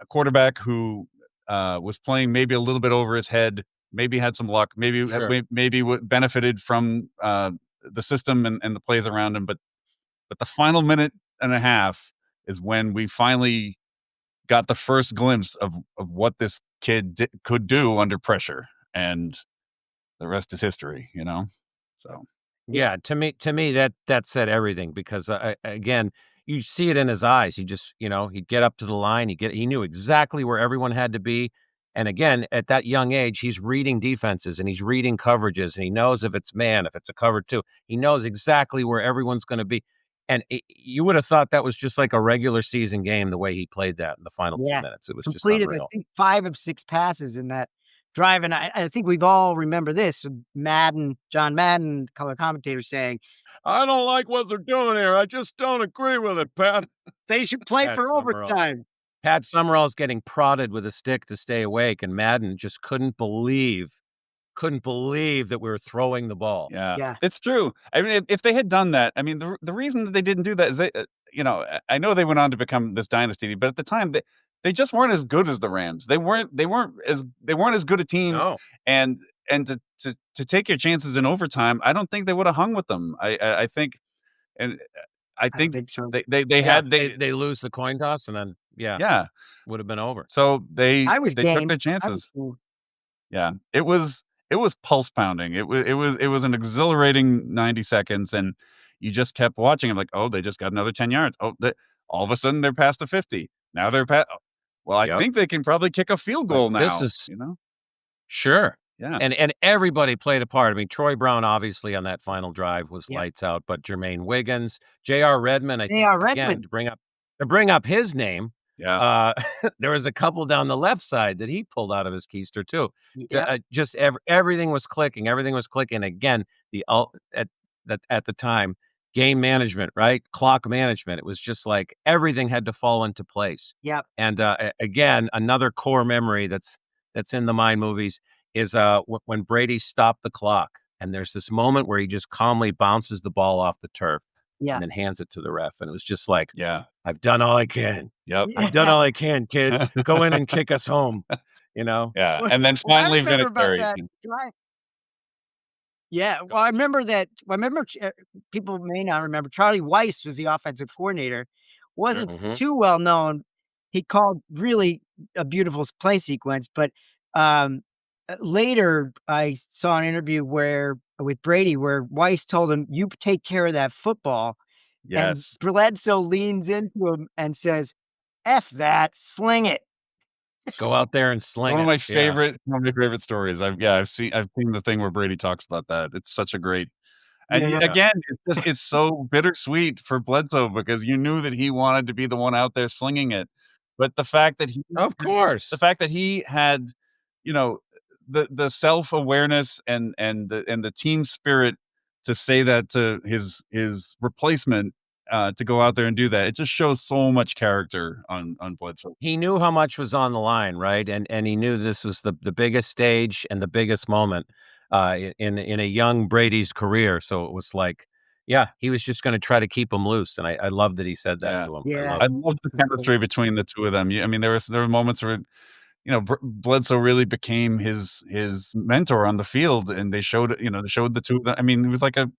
a quarterback who, was playing maybe a little bit over his head, maybe had some luck, Sure. maybe benefited from, the system and the plays around him, but the final minute and a half is when we finally got the first glimpse of what this kid could do under pressure, and the rest is history, you know? So, Yeah, to me that said everything because again, you see it in his eyes. He just, he'd get up to the line, he knew exactly where everyone had to be. And again, at that young age, he's reading defenses and he's reading coverages and he knows if it's man, if it's a cover two. He knows exactly where everyone's going to be. And you would have thought that was just like a regular season game the way he played that in the final 2 yeah. minutes. It was just Completed, I unreal. think, 5 of 6 passes in that drive, and I think we've all remember this, John Madden, color commentator, saying, I don't like what they're doing here. I just don't agree with it, Pat. "They should play Pat for Summerall. overtime." Pat Summerall's getting prodded with a stick to stay awake, and Madden just couldn't believe that we were throwing the ball. yeah, Yeah, it's true. I mean, if they had done that, I mean, the reason that they didn't do that is I know they went on to become this dynasty, but at the time, they just weren't as good as the Rams. They weren't as good a team, No. and to take your chances in overtime, I don't think they would have hung with them. I think, and I I don't think think so. they Yeah, had they lose the coin toss and then, yeah, yeah. would have been over. So I was they took game. their I was chances. cool. Yeah, it was pulse pounding. It was an exhilarating 90 seconds, and you just kept watching. I'm like, oh, they just got another 10 yards. Oh, all of a sudden they're past the 50. Now they're past. Well, I Yep. think they can probably kick a field Like, goal this now. is You know? sure. Yeah, And everybody played a part. I mean, Troy Brown obviously on that final drive was Yeah. lights out, but Jermaine Wiggins, J.R. Redmond, I think J.R. again Redmond. to bring up his name, yeah, uh, there was a couple down the left side that he pulled out of his keister too. Yep, Just everything was clicking. Everything was clicking. Again, at the time, game management, right? Clock management. It was just like everything had to fall into place. yep, And again, another core memory that's in the mind movies is when Brady stopped the clock, and there's this moment where he just calmly bounces the ball off the turf yeah. and then hands it to the ref, and it was just like, yeah, "I've done all I can. yep, I've done Yeah. all I can, kids. Go in and kick us home." You know? yeah. What And then what I finally, remember about Vinatieri. that drive. Yeah, well, I remember people may not remember, Charlie Weiss was the offensive coordinator, Sure. wasn't Mhm. too well known. He called really a beautiful play sequence, but, um, later, I saw an interview with Brady where Weiss told him, "You take care of that football," and Yes. Bledsoe leans into him and says, F that, sling it. Go out there and sling One of it. my Yeah. favorite stories. I've seen the thing where Brady talks about that. It's such a great. And Yeah. again, it's so bittersweet for Bledsoe because you knew that he wanted to be the one out there slinging it, but Of course. the fact that he had, you know, the self-awareness and the team spirit to say that to his replacement, to go out there and do that, it just shows so much character on Bledsoe. He knew how much was on the line, right? And he knew this was the biggest stage and the biggest moment in a young Brady's career. So it was like, yeah, he was just going to try to keep him loose, and I love that he said that Yeah. to him. I Yeah. love I it. love the chemistry between the 2 of them. I mean, there were moments where, Bledsoe really became his mentor on the field, and they showed the 2 of them. I mean, it was like a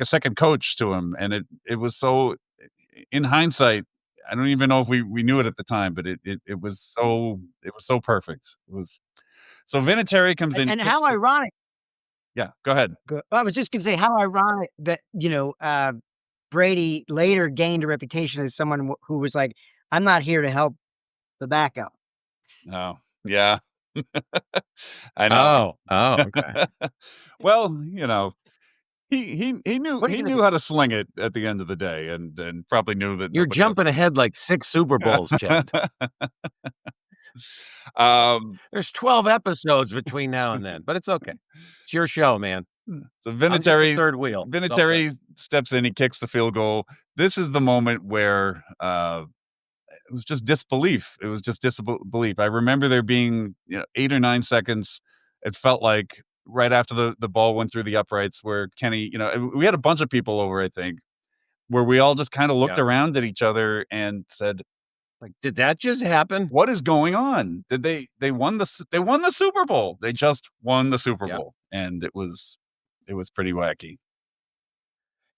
second coach to him, and it was so in hindsight, I don't even know if we knew it at the time, but it was so perfect. It was so Vinatieri comes in, And kicks how the ironic. yeah, go ahead. I was just gonna say how ironic that, Brady later gained a reputation as someone who was like, "I'm not here to help the backup." Oh, yeah. I know. Oh, okay. Well, he knew What are you he gonna knew do? how to sling it at the end of the day and probably knew that You're nobody else jumping ahead like 6 Super Bowls, Chad. Um, There's 12 episodes between now and then, but it's okay. It's your show, man. so I'm just the third wheel. It's all good. Vinatieri steps in, he kicks the field goal. This is the moment where, it was just disbelief. It was just disbelief. I remember there being, 8 or 9 seconds, it felt like right after the ball went through the uprights where Kenny, and we had a bunch of people over, I think, where we all just kinda looked Yep. around at each other and said, Like, did that just happen? "What is going on? Did they won the Super Bowl. They just won the Super Yep. Bowl." And it was pretty wacky.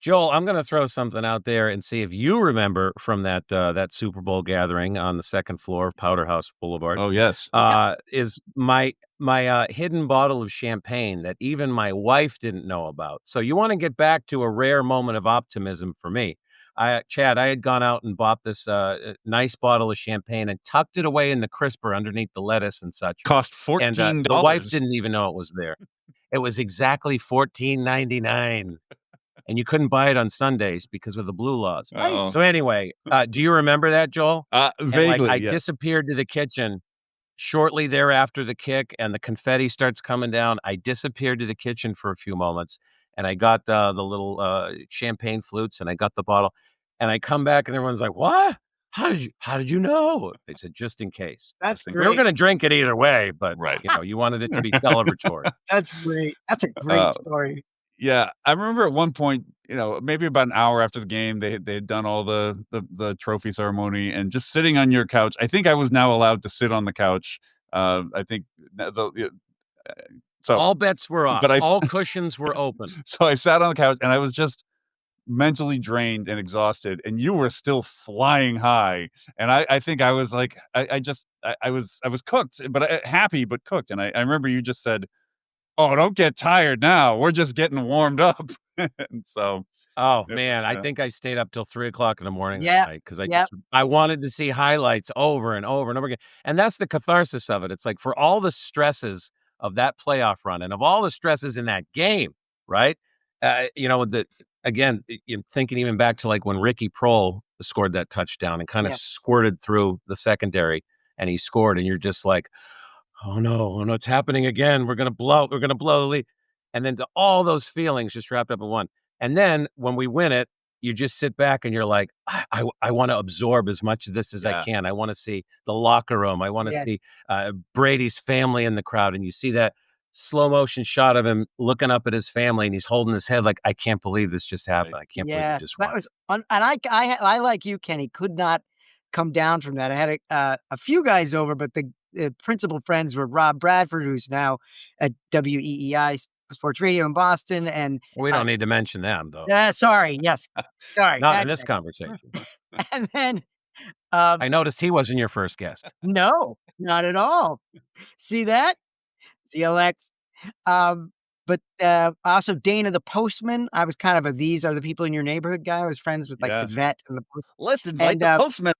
Joel, I'm gonna throw something out there and see if you remember from that Super Bowl gathering on the second floor of Powder House Boulevard, Oh, yes. is my hidden bottle of champagne that even my wife didn't know about. So you wanna get back to a rare moment of optimism for me. Chad, I had gone out and bought this, nice bottle of champagne and tucked it away in the crisper underneath the lettuce and such, Cost and, the wife $14. didn't even know it was there. It was exactly $14.99. And you couldn't buy it on Sundays because of the blue laws. Uh-oh. So anyway, do you remember that, Joel? And, like, Vaguely, I yes. disappeared to the kitchen shortly thereafter the kick and the confetti starts coming down. I disappeared to the kitchen for a few moments, and I got, the little, champagne flutes, and I got the bottle, and I come back, and everyone's like, "What? How did you know?" I said, "Just in case." That's Just in We were great. gonna drink it either way, but, Right. you wanted it to be celebratory. That's great. That's a great Uh story. Yeah, I remember at one point, maybe about an hour after the game, they had done all the trophy ceremony and just sitting on your couch. I think I was now allowed to sit on the couch. I think so, All bets were off. but All cushions were open. so I sat on the couch and I was just mentally drained and exhausted, and you were still flying high. And I think I was like, I was cooked, but happy but cooked. And I remember you just said, "Oh, don't get tired now. We're just getting warmed up." And so, Oh, yeah, man, I yeah, think I stayed up till 3 o'clock in the morning that Yep. night because Yep. I wanted to see highlights over and over and over again, and that's the catharsis of it. It's like for all the stresses of that playoff run and of all the stresses in that game, right? The again, thinking even back to, like, when Ricky Prohl scored that touchdown and kinda Yeah. squirted through the secondary, and he scored, and you're just like, oh no, it's happening again. We're gonna blow the lead. And then to all those feelings just wrapped up in one. And then when we win it, you just sit back and you're like, I want to absorb as much of this as I yeah, can. I want to see the locker room. I want to Yeah. see Brady's family in the crowd. And you see that slow motion shot of him looking up at his family and he's holding his head like, I can't believe this just right. happened. I can't believe we Yeah. just That won. was and I like you, Kenny, could not come down from that. I had a few guys over, but the principal friends were Rob Bradford, who's now at WEEI Sports Radio in Boston, and We uh, don't need to mention them, though. sorry, yes, sorry, Not in bad this thing. conversation. And then, um, I noticed he wasn't your first guest. no, not at all. See that? ZLX. Um, but, also Dana the postman, I was kind of a "these are the people in your neighborhood" guy. I was friends with, like, the Yeah. vet and the post Let's invite and, the postman.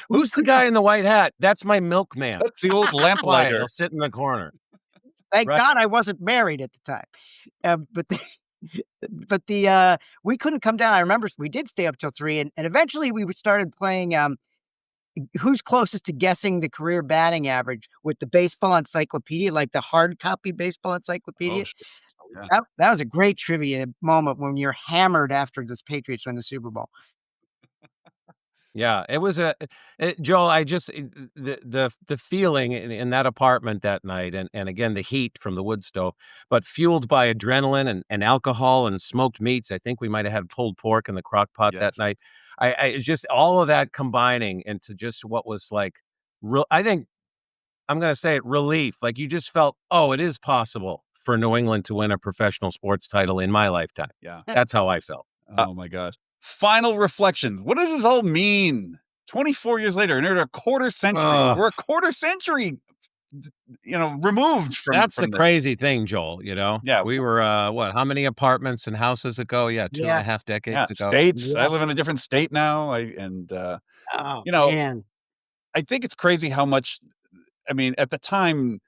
Who's the guy in the white hat? That's my milkman. That's the old Quiet, lamplighter. he'll sit in the corner. Thank Right. God I wasn't married at the time. But we couldn't come down. I remember we did stay up till 3, and eventually we started playing who's closest to guessing the career batting average with the baseball encyclopedia, like the hard copy baseball Oh, encyclopedia. shit. Yeah. That was a great trivia moment when you're hammered after this Patriots win the Super Bowl. Yeah, it was Joel, I just the feeling in that apartment that night, and again, the heat from the wood stove, but fueled by adrenaline and alcohol and smoked meats. I think we might have had pulled pork in the crock pot that Yes. night. It's just all of that combining into just what was like real. I think I'm gonna say it, relief. Like, you just felt, "Oh, it is possible for New England to win a professional sports title in my lifetime." Yeah. That's how I felt. Oh my gosh. Final reflections. What does this all mean? 24 years later, near a quarter century. Ugh. We're a quarter century, removed That's the from this. crazy thing, Joel, you know? Yeah. We were, what, how many apartments and houses ago? Yeah, 2 and Yeah. a half Yeah. decades ago. States. I Yeah. live in a different state now. Oh, You know, man. I think it's crazy how much, I mean, at the time,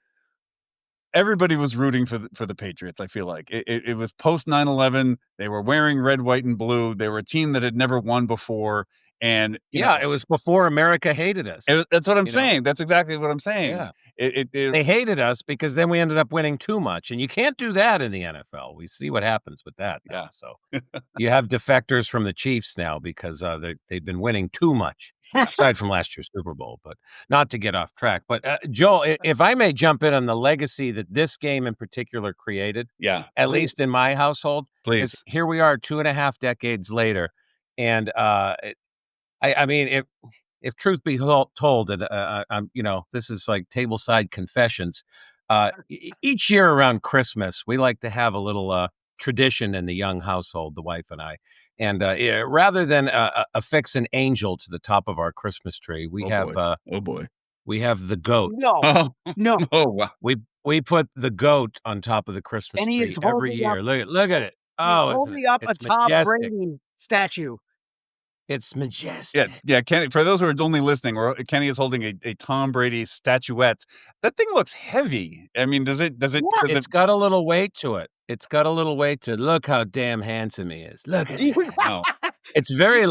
everybody was rooting for the Patriots. I feel like it was post 9/11. They were wearing red, white, and blue. They were a team that had never won before, and Yeah, it was before America hated us, that's what I'm you know? saying. That's exactly what I'm saying. Yeah. It They hated us because then we ended up winning too much, and you can't do that in the NFL. We see what happens with that now, Yeah. so you have defectors from the Chiefs now because, they've been winning too much, aside from last year's Super Bowl, but not to get off track. But, Joel, I if I may jump in on the legacy that this game in particular created, Yeah, at Please. least in my household, is please. here we are 2 and a half decades later, and, I mean, if truth be told, and, I'm this is like tableside confessions. Each year around Christmas, we like to have a little, tradition in the young household, the wife and I, and, yeah, rather than, affix an angel to the top of our Christmas tree, Oh boy. Oh boy. we have the goat. No, Oh, no. oh wow. We put the goat on top of the Christmas And he tree is every holding up year. Look at it. he's Oh, isn't it? holding up a It's Tom majestic. Brady statue. It's Yeah, majestic. yeah. Kenny, for those who are only listening, Kenny is holding a Tom Brady statuette. That thing looks heavy. I mean, Yeah. does it? It's got a little weight to it. It's got a little weight to it. Look how damn handsome he is. Look at Do you that. Wow. It's very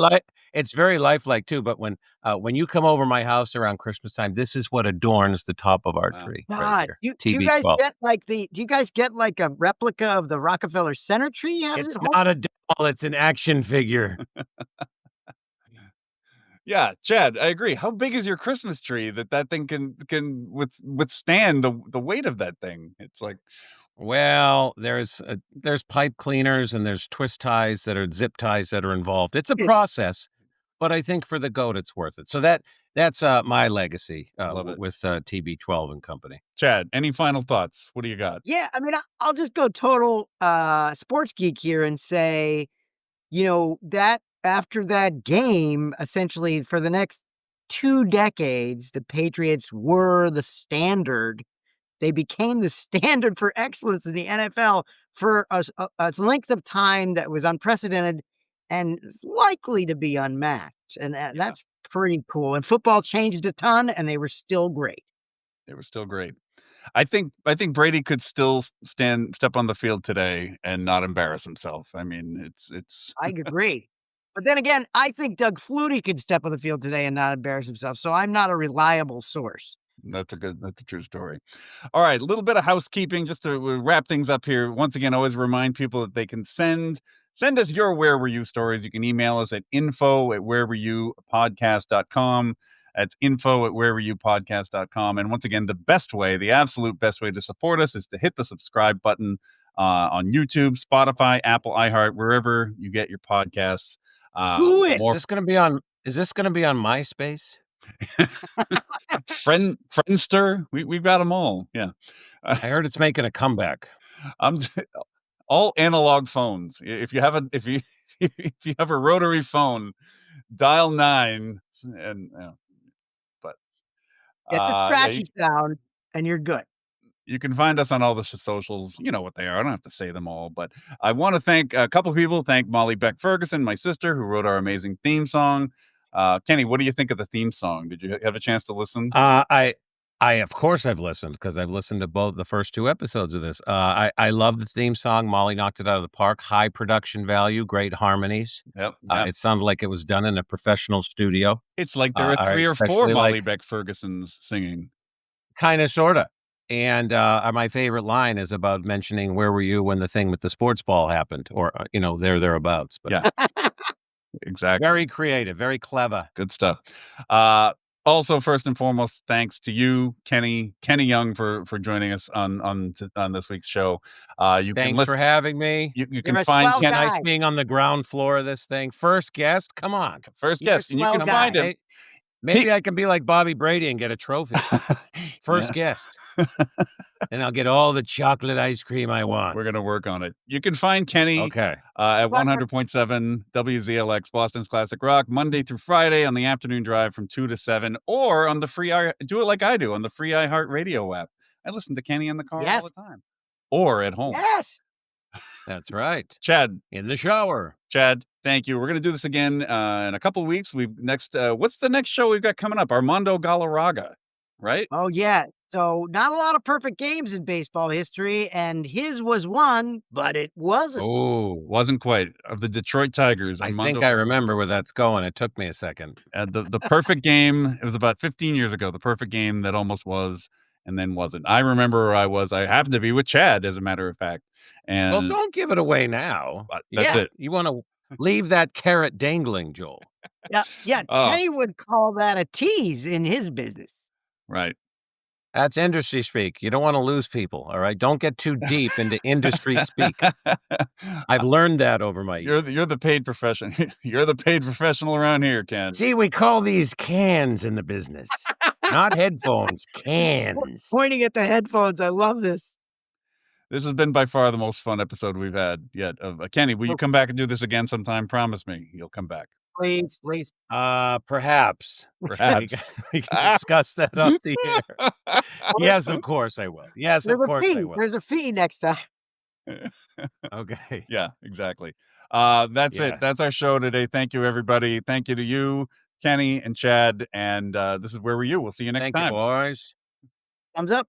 lifelike too, but when you come over my house around Christmas time, this is what adorns the top of our Wow. tree right God, here. do you guys TB12. get do you guys get like a replica of the Rockefeller Center tree? How does It's it hold? not a doll, it's an action figure. Yeah, Chad, I agree. How big is your Christmas tree that thing can withstand the weight of that thing? It's like, Well, there's pipe cleaners and there's twist ties that are zip ties that are involved. It's a process, but I think for the goat, it's worth it. So that's my legacy I love it. with TB12 and company. Chad, any final thoughts? What do you got? Yeah, I mean, I'll just go total sports geek here and say, that after that game, essentially for the next 2 decades, the Patriots were the standard. They became the standard for excellence in the NFL for a length of time that was unprecedented and is likely to be unmatched. And Yeah, that's pretty cool. And football changed a ton, and they were still great. they were still great. I think Brady could still step on the field today and not embarrass himself. I mean, it's I agree. But then again, I think Doug Flutie could step on the field today and not embarrass himself. So I'm not a reliable source. that's a true story. All right, a little bit of housekeeping just to wrap things up here. Once again, always remind people that they can send us your Where Were You stories. You can email us at info@wherewereyoupodcast.com. That's info@wherewereyoupodcast.com. And once again, the absolute best way to support us is to hit the subscribe button on YouTube, Spotify, Apple, iHeart, wherever you get your podcasts. Do it. More Is this gonna be on MySpace? Friendster. We've got them all. Yeah. I heard it's making a comeback. I'm all analog phones. If you have a if you if you have a rotary phone, dial 9 and but Get the yeah, scratchy sound, and you're good. you can find us on all the socials. You know what they are. I don't have to say them all, but I want to thank a couple of people. Thank Molly Beck Ferguson, my sister, who wrote our amazing theme song. Kenny, what do you think of the theme song? Did you have a chance to listen? I of course I've listened because I've listened to both the first 2 episodes of this. I love the theme song. Molly knocked it out of the park. High production value, great harmonies. Yep. Yeah. It sounded like it was done in a professional studio. It's like there are I 3 or 4 especially Molly like Beck Fergusons singing. kinda, sorta. And, my favorite line is about mentioning, "Where were you when the thing with the sports ball happened?" Or, thereabouts, but Yeah, exactly. very creative, very clever. Good stuff. Also, first and foremost, thanks to you, Kenny Young, for joining us on this week's show. You can Thanks for having me. you can You're a find swell Kenny Nice guy. being on the ground floor of this thing. First guest? Come on. first You're a guest, and you swell can guy. find him. Hey, maybe I can be like Bobby Brady and get a trophy. First Yeah. guest. And I'll get all the chocolate ice cream I want. We're gonna work on it. You can find Kenny Okay. at 100.7 WZLX, Boston's Classic Rock, Monday through Friday on the afternoon drive from 2 to 7, or on the free do it like I do on the free iHeartRadio app. I listen to Kenny in the car all Yes. the time, or at home. Yes. That's right. Chad, In the shower. thank you. We're gonna do this again in a couple of weeks. What's the next show we've got coming up? Armando Galarraga, right? Oh, yeah. So, not a lot of perfect games in baseball history, and his was one, but it wasn't. Oh, Wasn't quite of the Detroit Tigers. I Armando think I remember where that's going. It took me a second. the perfect game. It was about 15 years ago. The perfect game that almost was and then wasn't. I remember where I was. I happened to be with Chad, as a matter of fact. And Well, don't give it away now. that's Yeah. it. You want to leave that carrot dangling, Joel. Yeah. Oh. Kenny would call that a tease in his business. Right. That's industry speak. You don't want to lose people, all right? Don't get too deep into industry speak. I've learned that over my years. You're the paid profession. You're the paid professional around here, Ken. See, we call these cans in the business. Not headphones, cans. Pointing at the headphones. I love this. This has been by far the most fun episode we've had yet. Of Kenny, will you come back and do this again sometime? Promise me you'll come back. Please, please. Perhaps. Perhaps. We can discuss that off the air. Yes, of course I will. Yes, of There's a course fee. I will. There's a fee next time. Okay. Yeah, exactly. That's Yeah. it. That's our show today. Thank you, everybody. Thank you to you, Kenny and Chad. And this is Where Were You? We'll see you next Thank you, time. boys. Thumbs up.